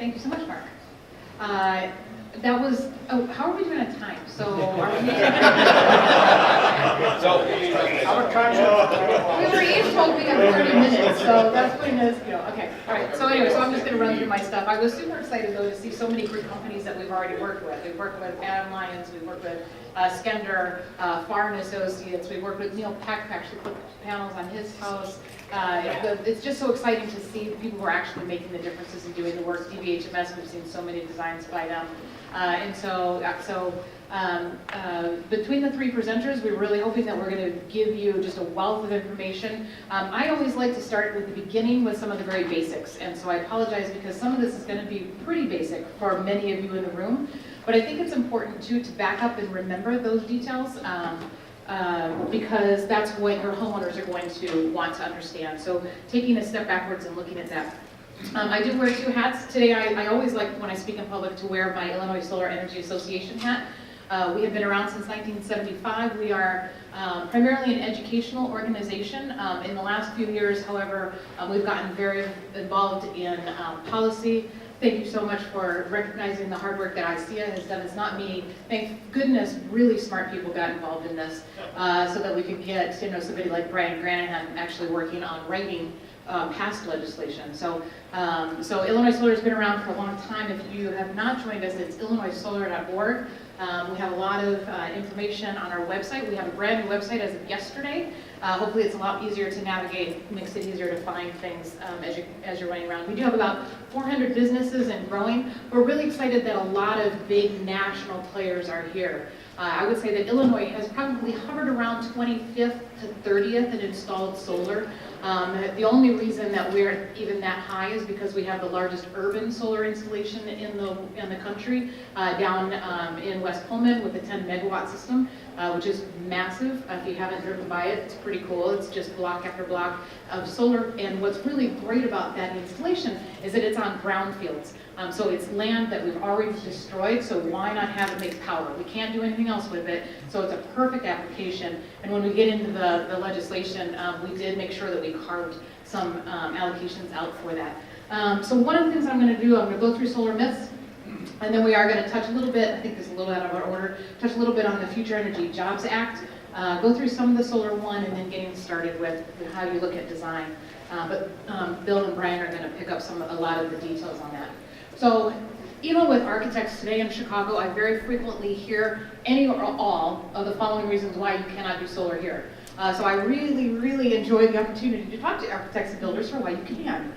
Thank you so much, Mark. That was, oh, how are we doing on time? So are we? We were each told we have 30 minutes, so that's putting us, okay. All right, so anyway, so I'm just going to run through my stuff. I was super excited, though, to see so many great companies that we've already worked with. We've worked with Adam Lyons, we've worked with Skender, Farr & Associates, we've worked with Neil Peck, who actually put panels on his house. It's just so exciting to see people who are actually making the differences and doing the work. DBHMS, we've seen so many designs by them. Between the three presenters, we're really hoping that we're going to give you just a wealth of information. I always like to start with the beginning with some of the very basics, and so I apologize because some of this is going to be pretty basic for many of you in the room, but I think it's important too to back up and remember those details because that's what your homeowners are going to want to understand. So taking a step backwards and looking at that. I do wear two hats today. I always like, when I speak in public, to wear my Illinois Solar Energy Association hat. We have been around since 1975. We are primarily an educational organization. In the last few years, however, we've gotten very involved in policy. Thank you so much for recognizing the hard work that ICEA has done. It's not me. Thank goodness really smart people got involved in this so that we could get somebody like Brian Granahan actually working on writing past legislation. So Illinois Solar has been around for a long time. If you have not joined us, it's illinoissolar.org. We have a lot of information on our website. We have a brand new website as of yesterday. Hopefully it's a lot easier to navigate, makes it easier to find things as you're running around. We do have about 400 businesses and growing. We're really excited that a lot of big national players are here. I would say that Illinois has probably hovered around 25th to 30th in installed solar. The only reason that we're even that high is because we have the largest urban solar installation in the country down in West Pullman with a 10 megawatt system, which is massive. If you haven't driven by it, it's pretty cool. It's just block after block of solar. And what's really great about that installation is that it's on brownfields. So it's land that we've already destroyed, so why not have it make power? We can't do anything else with it, so it's a perfect application. And when we get into the legislation, we did make sure that we carved some allocations out for that. So one of the things I'm going to do, I'm going to go through solar myths, and then we are going to touch a little bit, I think this is a little out of our order, touch a little bit on the Future Energy Jobs Act, go through some of the solar one, and then getting started with how you look at design. But Bill and Brian are going to pick up a lot of the details on that. So even with architects today in Chicago, I very frequently hear any or all of the following reasons why you cannot do solar here. So I really, really enjoy the opportunity to talk to architects and builders for why you can.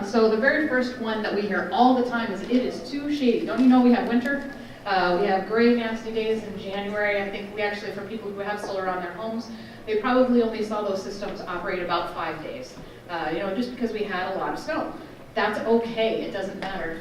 So the very first one that we hear all the time is it is too shady. Don't you know we have winter? We have gray, nasty days in January. I think we actually, for people who have solar on their homes, they probably only saw those systems operate about 5 days. Just because we had a lot of snow. That's okay, it doesn't matter.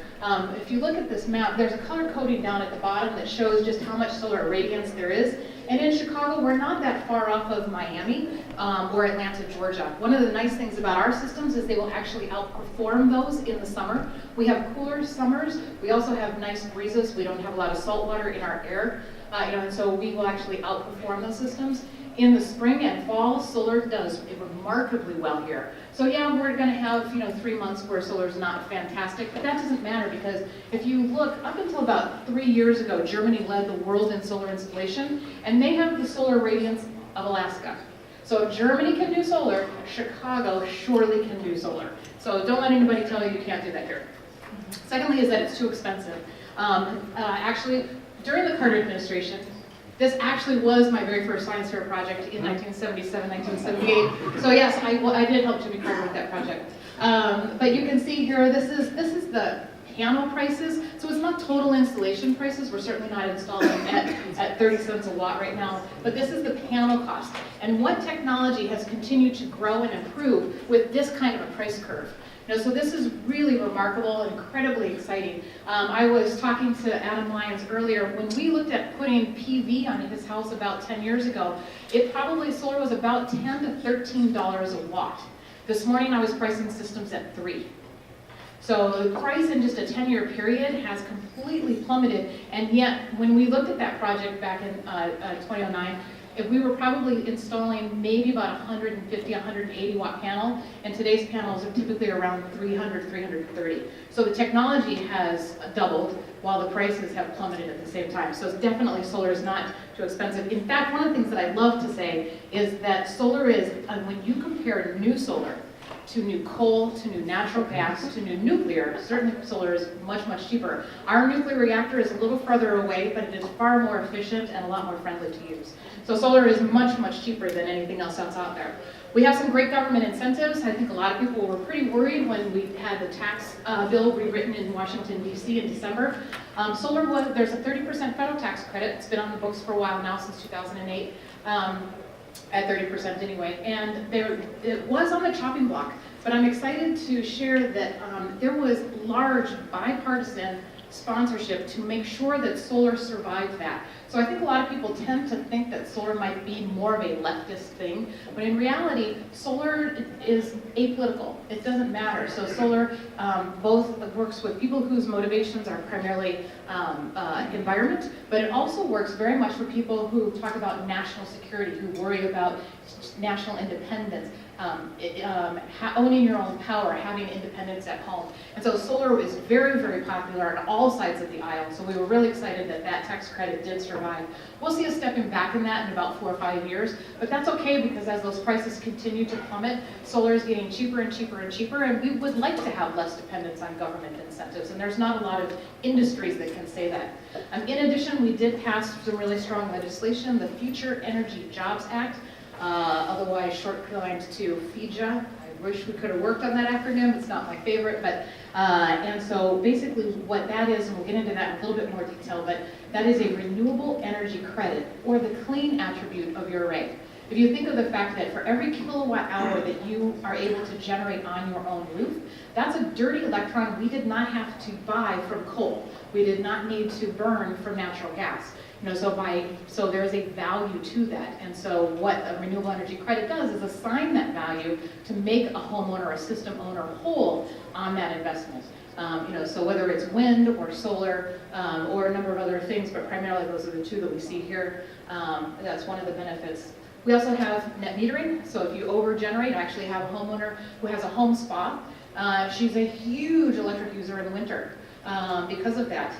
If you look at this map, there's a color coding down at the bottom that shows just how much solar irradiance there is. And in Chicago, we're not that far off of Miami or Atlanta, Georgia. One of the nice things about our systems is they will actually outperform those in the summer. We have cooler summers. We also have nice breezes. We don't have a lot of salt water in our air. And so we will actually outperform those systems. In the spring and fall, solar does remarkably well here. So yeah, we're going to have 3 months where solar is not fantastic, but that doesn't matter because if you look up until about 3 years ago, Germany led the world in solar installation, and they have the solar radiance of Alaska. So if Germany can do solar, Chicago surely can do solar. So don't let anybody tell you can't do that here. Secondly is that it's too expensive. Actually, during the Carter administration, this actually was my very first science fair project in 1977, 1978. So yes, I did help Jimmy Carter with that project. But you can see here, this is the panel prices. So it's not total installation prices. We're certainly not installing at 30 cents a watt right now. But this is the panel cost. And what technology has continued to grow and improve with this kind of a price curve. So this is really remarkable and incredibly exciting. I was talking to Adam Lyons earlier. When we looked at putting PV on his house about 10 years ago, solar was about $10 to $13 a watt. This morning I was pricing systems at $3. So the price in just a 10-year period has completely plummeted, and yet when we looked at that project back in 2009, if we were probably installing maybe about 150, 180 watt panel, and today's panels are typically around 300, 330. So the technology has doubled while the prices have plummeted at the same time. So definitely solar is not too expensive. In fact, one of the things that I love to say is that solar is, when you compare new solar to new coal, to new natural gas, to new nuclear, certainly solar is much, much cheaper. Our nuclear reactor is a little farther away, but it is far more efficient and a lot more friendly to use. So solar is much, much cheaper than anything else that's out there. We have some great government incentives. I think a lot of people were pretty worried when we had the tax bill rewritten in Washington, D.C. in December. There's a 30% federal tax credit. It's been on the books for a while now, since 2008. At 30% anyway, and it was on the chopping block, but I'm excited to share that there was large bipartisan sponsorship to make sure that solar survived that. So I think a lot of people tend to think that solar might be more of a leftist thing, but in reality, solar is apolitical. It doesn't matter. So solar both works with people whose motivations are primarily environment, but it also works very much for people who talk about national security, who worry about national independence, owning your own power, having independence at home. And so solar is very, very popular on all sides of the aisle. So we were really excited that that tax credit did survive. We'll see us stepping back in that in about 4 or 5 years, but that's okay, because as those prices continue to plummet, solar is getting cheaper and cheaper and cheaper, and we would like to have less dependence on government incentives, and there's not a lot of industries that can say that. In addition, we did pass some really strong legislation, the Future Energy Jobs Act, otherwise shortcut to FEJA. I wish we could have worked on that acronym. It's not my favorite, but and so basically what that is, and we'll get into that in a little bit more detail, but that is a renewable energy credit, or the clean attribute of your array. If you think of the fact that for every kilowatt hour that you are able to generate on your own roof, that's a dirty electron we did not have to buy from coal. We did not need to burn from natural gas. So there's a value to that. And so what a renewable energy credit does is assign that value to make a homeowner or a system owner whole on that investment. So whether it's wind or solar or a number of other things, but primarily those are the two that we see here. That's one of the benefits. We also have net metering. So if you over-generate, I actually have a homeowner who has a home spa. She's a huge electric user in the winter. Because of that,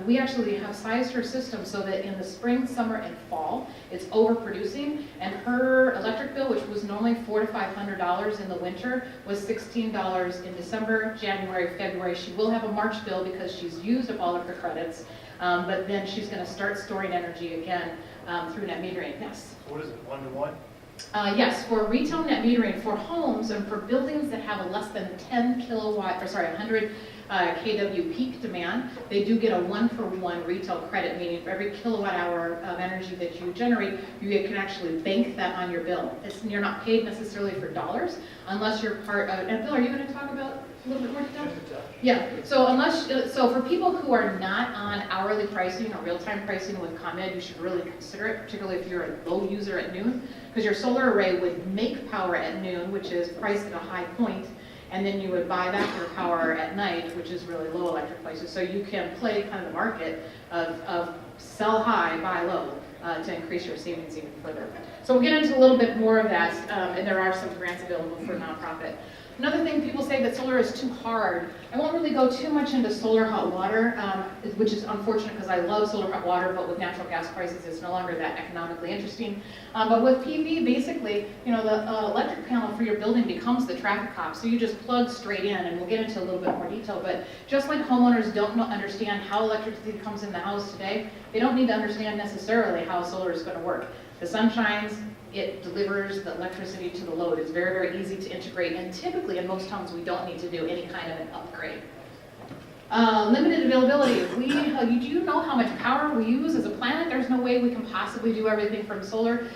we actually have sized her system so that in the spring, summer, and fall, it's overproducing, and her electric bill, which was normally $400 to $500 in the winter, was $16 in December, January, February. She will have a March bill because she's used up all of her credits, but then she's going to start storing energy again through net metering. Yes? What is it, 1-to-1? Yes, for retail net metering, for homes and for buildings that have a less than 100 kW peak demand, they do get a 1-for-1 retail credit, meaning for every kilowatt hour of energy that you generate, you can actually bank that on your bill. You're not paid necessarily for dollars unless you're part of, and Bill, are you going to talk about a little bit more detail? Yeah, so for people who are not on hourly pricing or real-time pricing with ComEd, you should really consider it, particularly if you're a low user at noon, because your solar array would make power at noon, which is priced at a high point, and then you would buy back your power at night, which is really low electric prices. So you can play kind of the market of sell high, buy low to increase your savings even further. So we'll get into a little bit more of that, and there are some grants available for nonprofit. Another thing, people say that solar is too hard. I won't really go too much into solar hot water, which is unfortunate because I love solar hot water, but with natural gas prices, it's no longer that economically interesting. But with PV, basically, the electric panel for your building becomes the traffic cop. So you just plug straight in, and we'll get into a little bit more detail. But just like homeowners don't understand how electricity comes in the house today, they don't need to understand necessarily how solar is going to work. The sun shines, it delivers the electricity to the load. It's very, very easy to integrate, and typically in most homes we don't need to do any kind of an upgrade. Limited availability. Do you know how much power we use as a planet? There's no way we can possibly do everything from solar.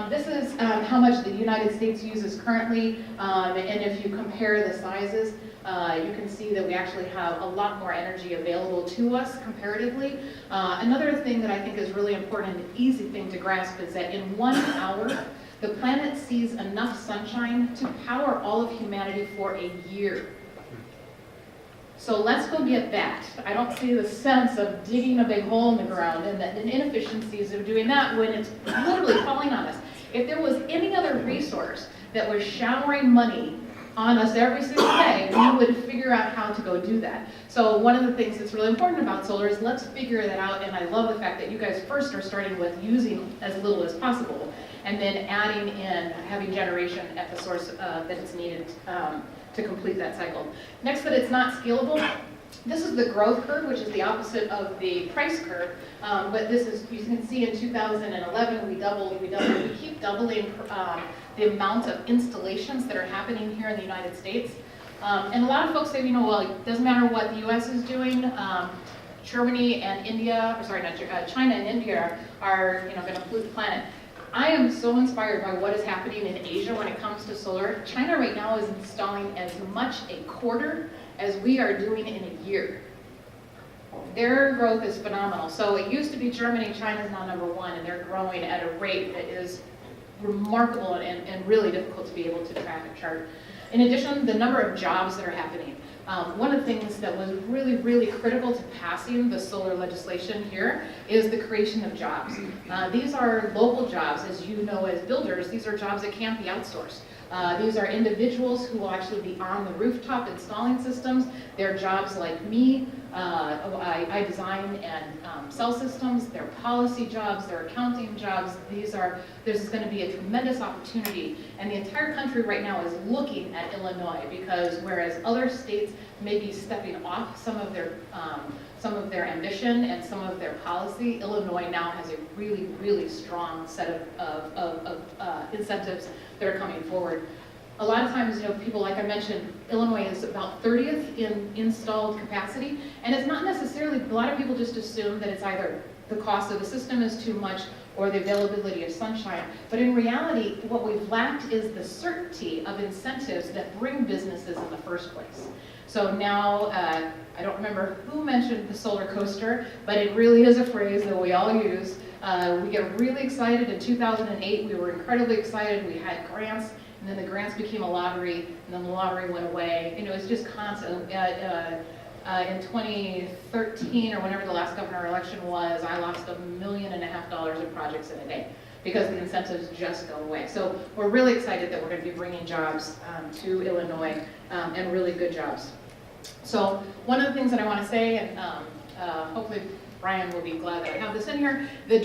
This is how much the United States uses currently, and if you compare the sizes, you can see that we actually have a lot more energy available to us comparatively. Another thing that I think is really important and an easy thing to grasp is that in 1 hour, the planet sees enough sunshine to power all of humanity for a year. So let's go get that. I don't see the sense of digging a big hole in the ground and the inefficiencies of doing that when it's literally falling on us. If there was any other resource that was showering money on us every single day, we would figure out how to go do that. So one of the things that's really important about solar is let's figure that out, and I love the fact that you guys first are starting with using as little as possible, and then adding in having generation at the source that it's needed to complete that cycle. Next, that it's not scalable. This is the growth curve, which is the opposite of the price curve, but this is, you can see in 2011 we keep doubling the amount of installations that are happening here in the United States. And a lot of folks say, you know, well, it doesn't matter what the US is doing. Germany and India, or sorry, not China and India are, you know, going to pollute the planet. I am so inspired by what is happening in Asia when it comes to solar. China right now is installing as much a quarter as we are doing in a year. Their growth is phenomenal. So it used to be Germany, China's now number one, and they're growing at a rate that is remarkable and really difficult to be able to track and chart. In addition, the number of jobs that are happening. One of the things that was really, really critical to passing the solar legislation here is the creation of jobs. These are local jobs, as you know as builders. These are jobs that can't be outsourced. These are individuals who will actually be on the rooftop installing systems. They're jobs like me. I design and sell systems. They're policy jobs. They're accounting jobs. This is going to be a tremendous opportunity. And the entire country right now is looking at Illinois because whereas other states may be stepping off some of their ambition and some of their policy, Illinois now has a really, really strong set of incentives that are coming forward. A lot of times, you know, people, like I mentioned, Illinois is about 30th in installed capacity, and it's not necessarily, a lot of people just assume that it's either the cost of the system is too much or the availability of sunshine. But in reality, what we've lacked is the certainty of incentives that bring businesses in the first place. So now, I don't remember who mentioned the solar coaster, but it really is a phrase that we all use. We get really excited. In 2008, we were incredibly excited. We had grants, and then the grants became a lottery, and then the lottery went away. You know, it's just constant. In 2013, or whenever the last governor election was, I lost $1.5 million in projects in a day because the incentives just go away. So we're really excited that we're going to be bringing jobs to Illinois, and really good jobs. So one of the things that I want to say, and hopefully Brian will be glad that I have this in here, the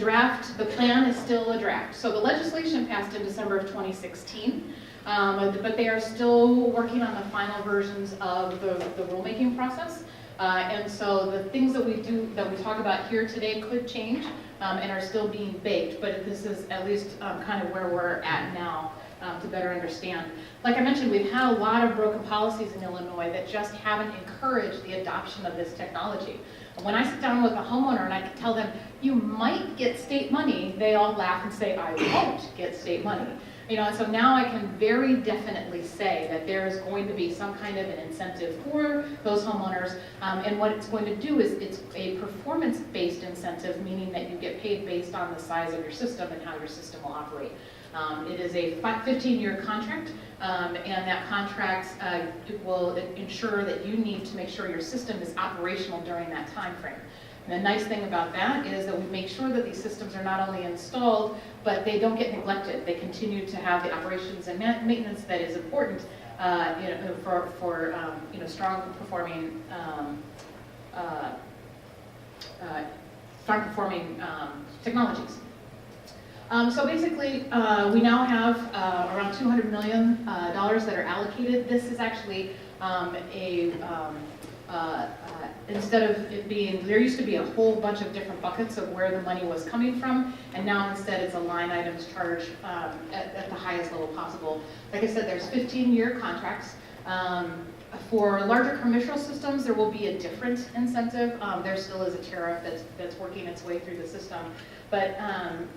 plan is still a draft. So the legislation passed in December of 2016, but they are still working on the final versions of the rulemaking process. And so the things that we talk about here today could change and are still being baked, but this is at least kind of where we're at now to better understand. Like I mentioned, we've had a lot of broken policies in Illinois that just haven't encouraged the adoption of this technology. When I sit down with a homeowner and I can tell them, you might get state money, they all laugh and say, I won't get state money. You know, and so now I can very definitely say that there is going to be some kind of an incentive for those homeowners, and what it's going to do is it's a performance-based incentive, meaning that you get paid based on the size of your system and how your system will operate. It is a 15-year contract, and that contract will ensure that you need to make sure your system is operational during that time frame. And the nice thing about that is that we make sure that these systems are not only installed, but they don't get neglected. They continue to have the operations and maintenance that is important, for strong performing technologies. So basically, we now have around $200 million that are allocated. This is actually instead of it being, there used to be a whole bunch of different buckets of where the money was coming from, and now instead it's a line items charge at the highest level possible. Like I said, there's 15-year contracts. For larger commercial systems, there will be a different incentive. There still is a tariff that's working its way through the system. But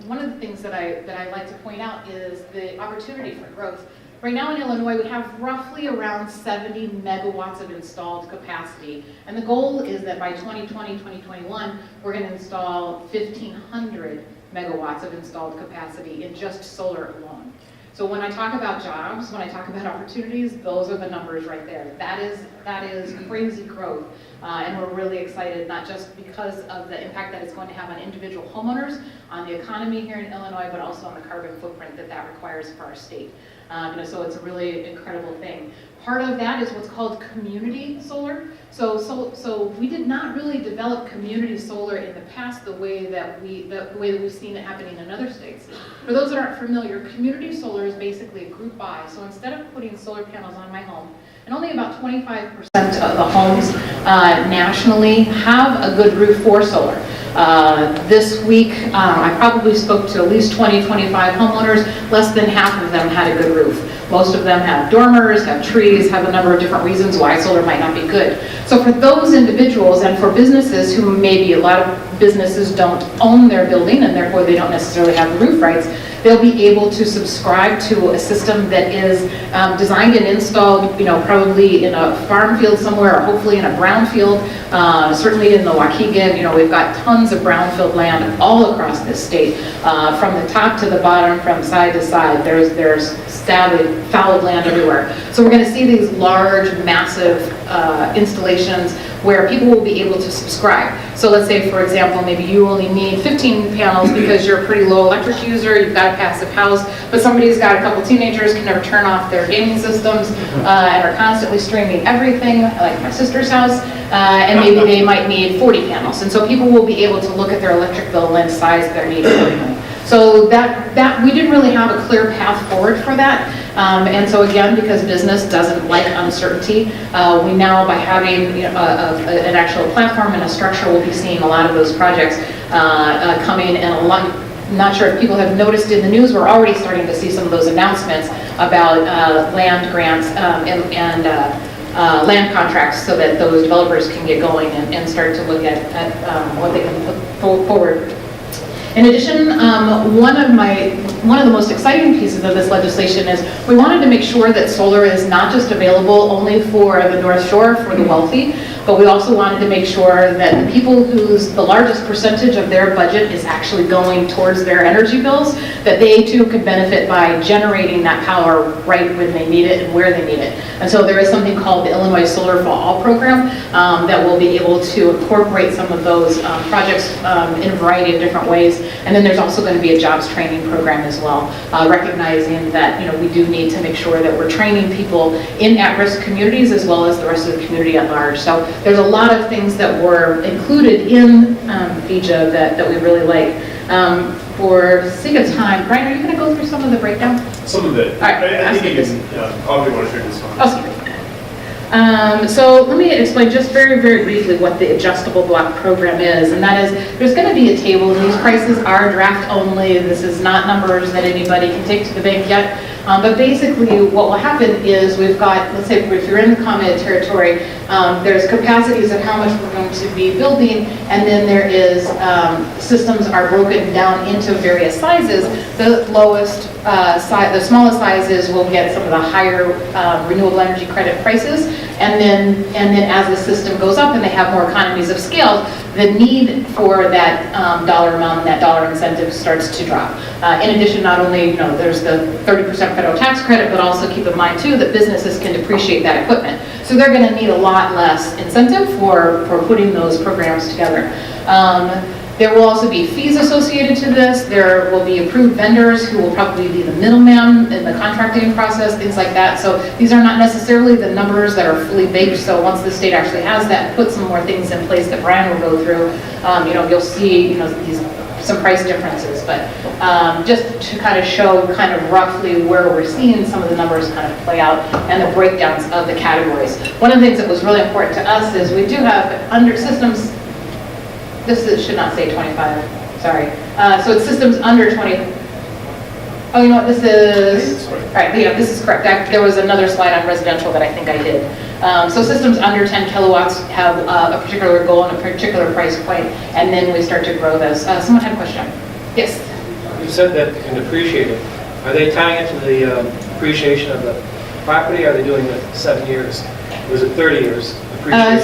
one of the things that I like to point out is the opportunity for growth. Right now in Illinois, we have roughly around 70 megawatts of installed capacity. And the goal is that by 2020, 2021, we're going to install 1,500 megawatts of installed capacity in just solar alone. So when I talk about jobs, when I talk about opportunities, those are the numbers right there. That is crazy growth. And we're really excited, not just because of the impact that it's going to have on individual homeowners, on the economy here in Illinois, but also on the carbon footprint that requires for our state. So it's a really incredible thing. Part of that is what's called community solar. So we did not really develop community solar in the past the way that we've seen it happening in other states. For those that aren't familiar, community solar is basically a group buy. So instead of putting solar panels on my home, and only about 25% of the homes nationally have a good roof for solar. This week, I probably spoke to at least 20, 25 homeowners. Less than half of them had a good roof. Most of them have dormers, have trees, have a number of different reasons why solar might not be good. So for those individuals and for businesses who maybe a lot of businesses don't own their building and therefore they don't necessarily have the roof rights, they'll be able to subscribe to a system that is designed and installed, probably in a farm field somewhere, or hopefully in a brownfield, certainly in the Waukegan. We've got tons of brownfield land all across this state, from the top to the bottom, from side to side. There's fallow land everywhere. So we're going to see these large, massive installations where people will be able to subscribe. So let's say, for example, maybe you only need 15 panels because you're a pretty low electric user, you've got a passive house, but somebody's got a couple teenagers, can never turn off their gaming systems, and are constantly streaming everything, like my sister's house, and maybe they might need 40 panels. And so people will be able to look at their electric bill and size their needs accordingly. So that we didn't really have a clear path forward for that. And so again, because business doesn't like uncertainty, we now, by having an actual platform and a structure, we'll be seeing a lot of those projects coming, and a lot. Not sure if people have noticed in the news, we're already starting to see some of those announcements about land grants and land contracts, so that those developers can get going and start to look at what they can put forward. In addition, one of the most exciting pieces of this legislation is we wanted to make sure that solar is not just available only for the North Shore, for the wealthy, but we also wanted to make sure that the people whose the largest percentage of their budget is actually going towards their energy bills, that they too could benefit by generating that power right when they need it and where they need it. And so there is something called the Illinois Solar for All program that will be able to incorporate some of those projects in a variety of different ways. And then there's also going to be a jobs training program as well, recognizing that we do need to make sure that we're training people in at-risk communities as well as the rest of the community at large. So there's a lot of things that were included in VIJA that we really like. For sake of time, Brian, are you going to go through some of the breakdown? Some of it. All right. I think you can probably want to share this one. Oh, so let me explain just very, very briefly what the adjustable block program is, and that is there's going to be a table, and these prices are draft only. This is not numbers that anybody can take to the bank yet, but basically what will happen is we've got, let's say if you're in the commented territory, there's capacities of how much we're going to be building, and then there is systems are broken down into various sizes. The lowest the smallest sizes will get some of the higher renewable energy credit prices, and then as the system goes up and they have more economies of scale, the need for that dollar amount and that dollar incentive starts to drop. In addition, not only there's the 30% federal tax credit, but also keep in mind too that businesses can depreciate that equipment. So they're going to need a lot less incentive for putting those programs together. There will also be fees associated to this. There will be approved vendors who will probably be the middleman in the contracting process, things like that. So these are not necessarily the numbers that are fully baked. So once the state actually has that, put some more things in place that Brian will go through, you'll see some price differences. But just to kind of show kind of roughly where we're seeing some of the numbers kind of play out and the breakdowns of the categories. One of the things that was really important to us is we do have under systems. Should not say 25, sorry. So it's systems under 20. Oh, you know what, this is, all right, this is correct. There was another slide on residential that I think I did. So systems under 10 kilowatts have a particular goal and a particular price point, and then we start to grow those. Someone had a question? Yes? You said that they can depreciate it. Are they tying it to the depreciation of the property, or are they doing it 7 years? Or is it 30 years?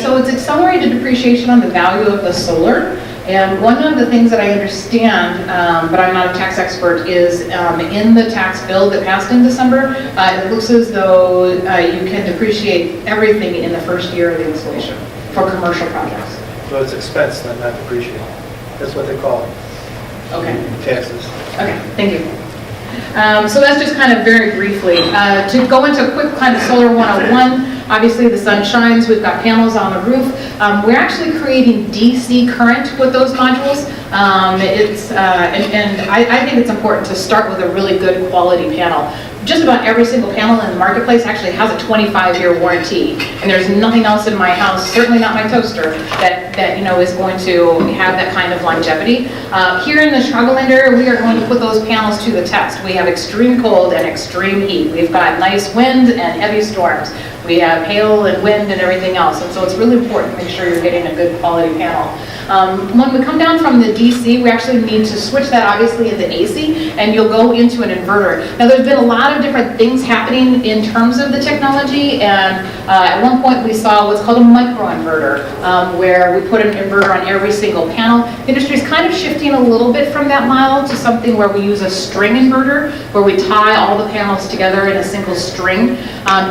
So it's accelerated depreciation on the value of the solar, And one of the things that I understand, but I'm not a tax expert, is in the tax bill that passed in December, it looks as though you can depreciate everything in the first year of the installation for commercial projects. So it's expense, then not depreciated. That's what they call it, Okay. taxes. Okay, thank you. So that's just kind of very briefly. To go into a quick kind of solar 101, obviously the sun shines, we've got panels on the roof. We're actually creating DC current with those modules. I think it's important to start with a really good quality panel. Just about every single panel in the marketplace actually has a 25-year warranty, and there's nothing else in my house, certainly not my toaster, that you know is going to have that kind of longevity. Here in the Chicagoland area, we are going to put those panels to the test. We have extreme cold and extreme heat. We've got nice wind and heavy storms. We have hail and wind and everything else, and so it's really important to make sure you're getting a good quality panel. When we come down from the DC, we actually need to switch that obviously into AC, and you'll go into an inverter. Now there's been a lot of different things happening in terms of the technology, and at one point we saw what's called a microinverter, where we put an inverter on every single panel. The industry is kind of shifting a little bit from that model to something where we use a string inverter, where we tie all the panels together in a single string.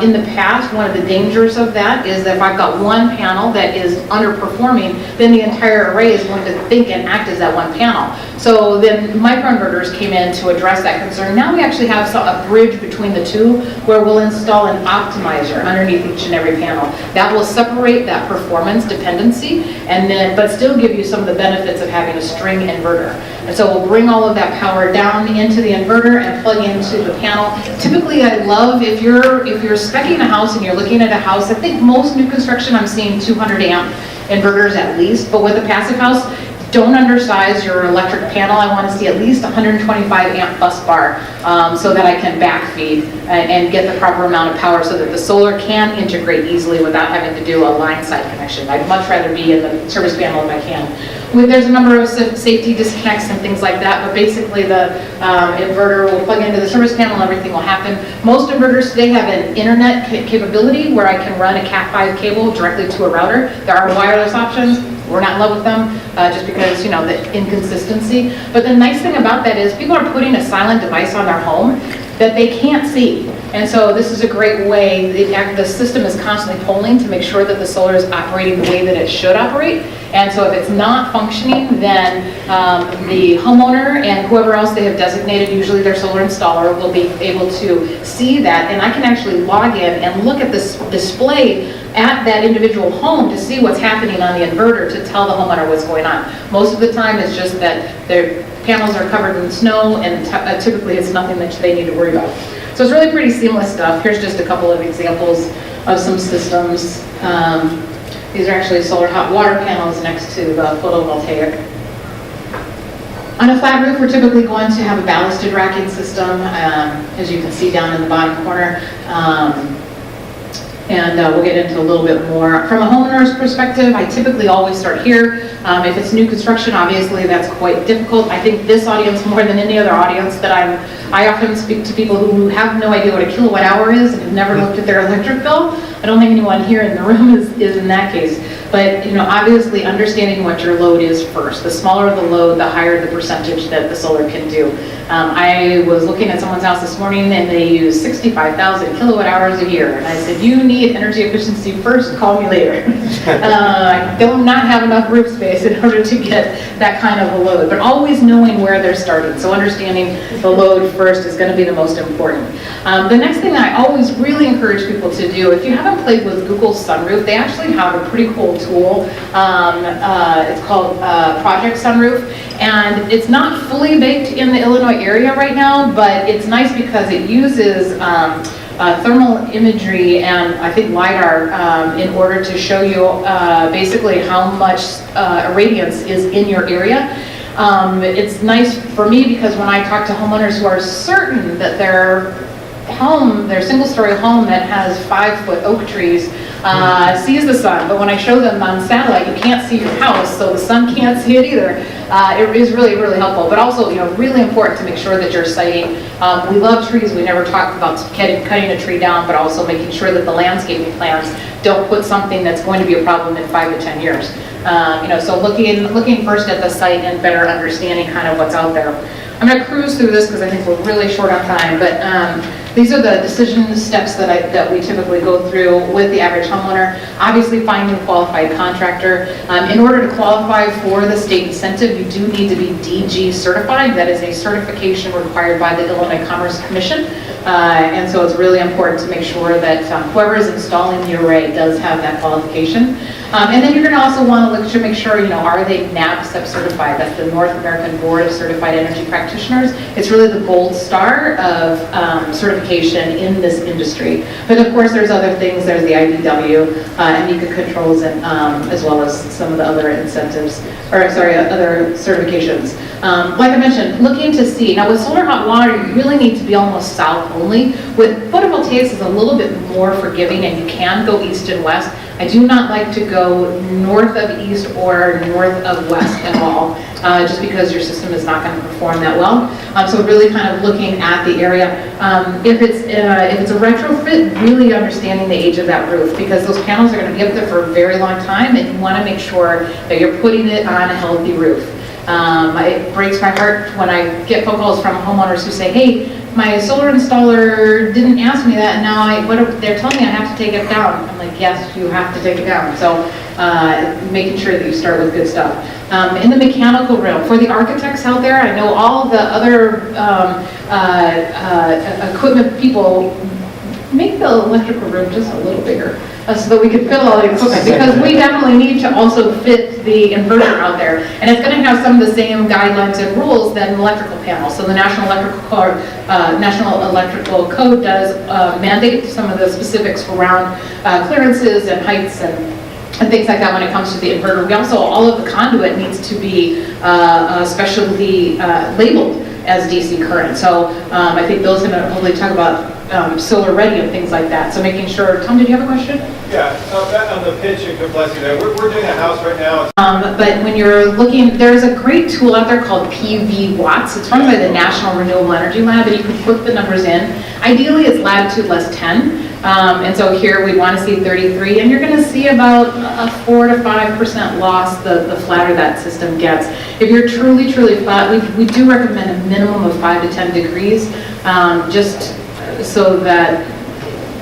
In the past, one of the dangers of that is that if I've got one panel that is underperforming, then the entire array is going to think and act as that one panel. So then microinverters came in to address that concern. Now we actually have a bridge between the two where we'll install an optimizer underneath each and every panel. That will separate that performance dependency, and then but still give you some of the benefits of having a string inverter. And so we'll bring all of that power down into the inverter and plug into the panel. Typically, I love if you're speccing a house and you're looking at a house, I think most new construction I'm seeing 200 amp inverters at least, but with a passive house, don't undersize your electric panel. I want to see at least 125 amp bus bar so that I can backfeed and get the proper amount of power so that the solar can integrate easily without having to do a line side connection. I'd much rather be in the service panel if I can. There's a number of safety disconnects and things like that, but basically the inverter will plug into the service panel and everything will happen. Most inverters today have an internet capability where I can run a Cat5 cable directly to a router. There are wireless options. We're not in love with them just because, you know, the inconsistency. But the nice thing about that is people are putting a silent device on their home that they can't see. And so this is a great way, the system is constantly polling to make sure that the solar is operating the way that it should operate. And so if it's not functioning, then the homeowner and whoever else they have designated, usually their solar installer, will be able to see that. And I can actually log in and look at this display at that individual home to see what's happening on the inverter to tell the homeowner what's going on. Most of the time it's just that their panels are covered in snow, and typically it's nothing that they need to worry about. So it's really pretty seamless stuff. Here's just a couple of examples of some systems. These are actually solar hot water panels next to the photovoltaic. On a flat roof, we're typically going to have a ballasted racking system, as you can see down in the bottom corner. And we'll get into a little bit more. From a homeowner's perspective, I typically always start here. If it's new construction, obviously that's quite difficult. I think this audience, more than any other audience that I often speak to people who have no idea what a kilowatt hour is and have never looked at their electric bill. I don't think anyone here in the room is in that case. But you know, obviously understanding what your load is first. The smaller the load, the higher the percentage that the solar can do. I was looking at someone's house this morning and they use 65,000 kilowatt hours a year. And I said, you need energy efficiency first, call me later. I do not have enough roof space in order to get that kind of a load. But always knowing where they're starting. So understanding the load first is going to be the most important. The next thing I always really encourage people to do, if you haven't played with Google Sunroof, they actually have a pretty cool tool. It's called Project Sunroof, and it's not fully baked in the Illinois area right now, but it's nice because it uses thermal imagery and I think LiDAR in order to show you basically how much irradiance is in your area. It's nice for me because when I talk to homeowners who are certain that their single-story home that has 5-foot oak trees sees the sun, but when I show them on satellite, you can't see your house, so the sun can't see it either. It is really, really helpful, but also, you know, really important to make sure that you're siting. We love trees. We never talk about cutting a tree down, but also making sure that the landscaping plans don't put something that's going to be a problem in 5 to 10 years. So looking first at the site and better understanding kind of what's out there. I'm going to cruise through this because I think we're really short on time, but these are the decision steps that we typically go through with the average homeowner. Obviously, finding a qualified contractor. In order to qualify for the state incentive, you do need to be DG certified. That is a certification required by the Illinois Commerce Commission. And so it's really important to make sure that whoever is installing the array does have that qualification. And then you're going to also want to look to make sure, are they NABCEP certified? That's the North American Board of Certified Energy Practitioners. It's really the gold star of certification in this industry. But of course, there's other things. There's the IBW, NECA controls, and as well as some of the other incentives, other certifications. Like I mentioned, looking to see, now with solar hot water, you really need to be almost south only. With photovoltaics, it's a little bit more forgiving, and you can go east and west. I do not like to go north of east or north of west at all, just because your system is not going to perform that well. So really kind of looking at the area. If it's a retrofit, really understanding the age of that roof, because those panels are going to be up there for a very long time, and you want to make sure that you're putting it on a healthy roof. It breaks my heart when I get phone calls from homeowners who say, hey, my solar installer didn't ask me that, and now they're telling me I have to take it down. I'm like, yes, you have to take it down. So making sure that you start with good stuff. In the mechanical realm, for the architects out there, I know all of the other equipment people make the electrical room just a little bigger so that we can fit all the equipment, because we definitely need to also fit the inverter out there, and it's going to have some of the same guidelines and rules that an electrical panel. So the National Electrical Code does mandate some of the specifics around clearances and heights and things like that when it comes to the inverter. We also, all of the conduit needs to be specially labeled as DC current. So I think Bill's going to hopefully talk about solar ready and things like that. So making sure, Tom, did you have a question? Yeah, back on the pitch and complexity, we're doing a house right now. But when you're looking, there's a great tool out there called PV Watts. It's run by the National Renewable Energy Lab, and you can put the numbers in. Ideally, it's latitude less 10. And so here we want to see 33, and you're going to see about a 4 to 5% loss the flatter that system gets. If you're truly flat, we do recommend a minimum of 5 to 10 degrees, just so that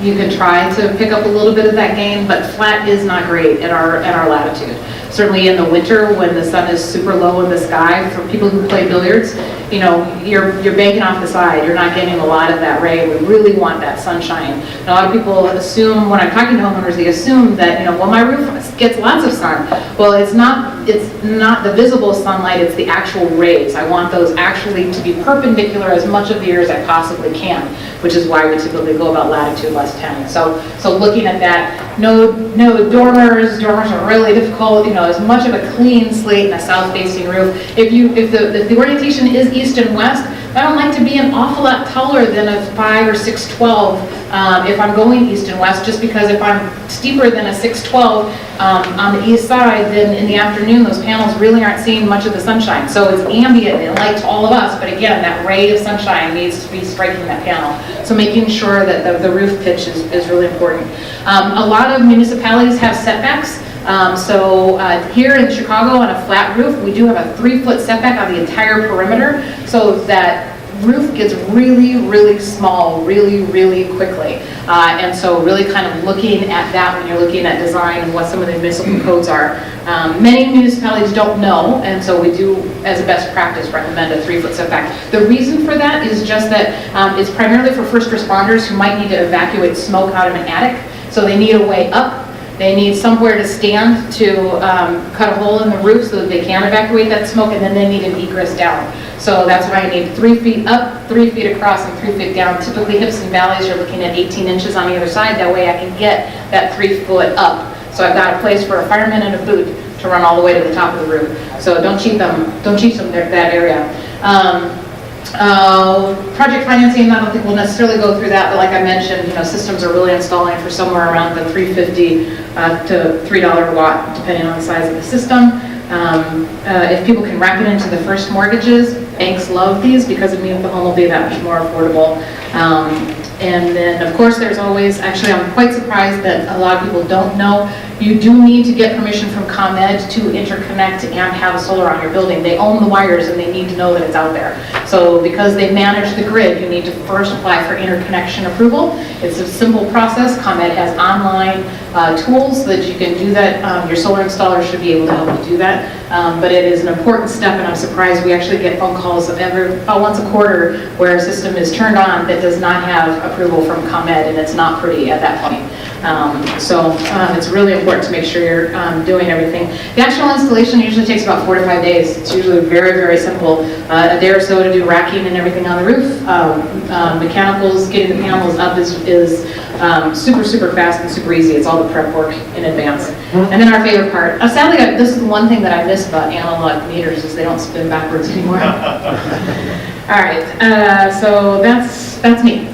you can try to pick up a little bit of that gain, but flat is not great at our latitude. Certainly in the winter when the sun is super low in the sky, for people who play billiards, you're banking off the side. You're not getting a lot of that ray. We really want that sunshine. And a lot of people assume, when I'm talking to homeowners, they assume that, well, my roof gets lots of sun. Well, it's not the visible sunlight, it's the actual rays. I want those actually to be perpendicular as much of the year as I possibly can, which is why we typically go about latitude less 10. So looking at that, no dormers. Dormers are really difficult. As much of a clean slate in a south-facing roof. If the orientation is east and west, I don't like to be an awful lot taller than a 5 or 6'12" if I'm going east and west, just because if I'm steeper than a 6'12" on the east side, then in the afternoon those panels really aren't seeing much of the sunshine. So it's ambient and light to all of us, but again, that ray of sunshine needs to be striking that panel. So making sure that the roof pitch is really important. A lot of municipalities have setbacks. So here in Chicago on a flat roof, we do have a 3-foot setback on the entire perimeter, so that roof gets really small really quickly. And so really kind of looking at that when you're looking at design and what some of the municipal codes are. Many municipalities don't know, and so we do, as a best practice, recommend a 3-foot setback. The reason for that is just that it's primarily for first responders who might need to evacuate smoke out of an attic, so they need a way up. They need somewhere to stand to cut a hole in the roof so that they can evacuate that smoke, and then they need an egress down. So that's why I need 3 feet up, 3 feet across, and 3 feet down. Typically hips and valleys, you're looking at 18 inches on the other side. That way I can get that 3 foot up. So I've got a place for a fireman and a boot to run all the way to the top of the roof. So don't cheat them that area. Project financing, I don't think we'll necessarily go through that, but like I mentioned, systems are really installing for somewhere around the $3.50 to $3 watt, depending on the size of the system. If people can wrap it into the first mortgages, banks love these because it means the home will be that much more affordable. And then, of course, there's always, actually, I'm quite surprised that a lot of people don't know, You do need to get permission from ComEd to interconnect and have a solar on your building. They own the wires and they need to know that it's out there. So because they manage the grid, you need to first apply for interconnection approval. It's a simple process. ComEd has online tools so that you can do that. Your solar installer should be able to help you do that. But it is an important step, and I'm surprised we actually get phone calls once a quarter where a system is turned on that does not have approval from ComEd, and it's not pretty at that point. So it's really important to make sure you're doing everything. The actual installation usually takes about 4 to 5 days. It's usually very, very simple. A day or so to do racking and everything on the roof. Mechanicals, getting the panels up is super, super fast and super easy. It's all the prep work in advance. And then our favorite part. Sadly, this is the one thing that I miss about analog meters is they don't spin backwards anymore. All right, so that's me.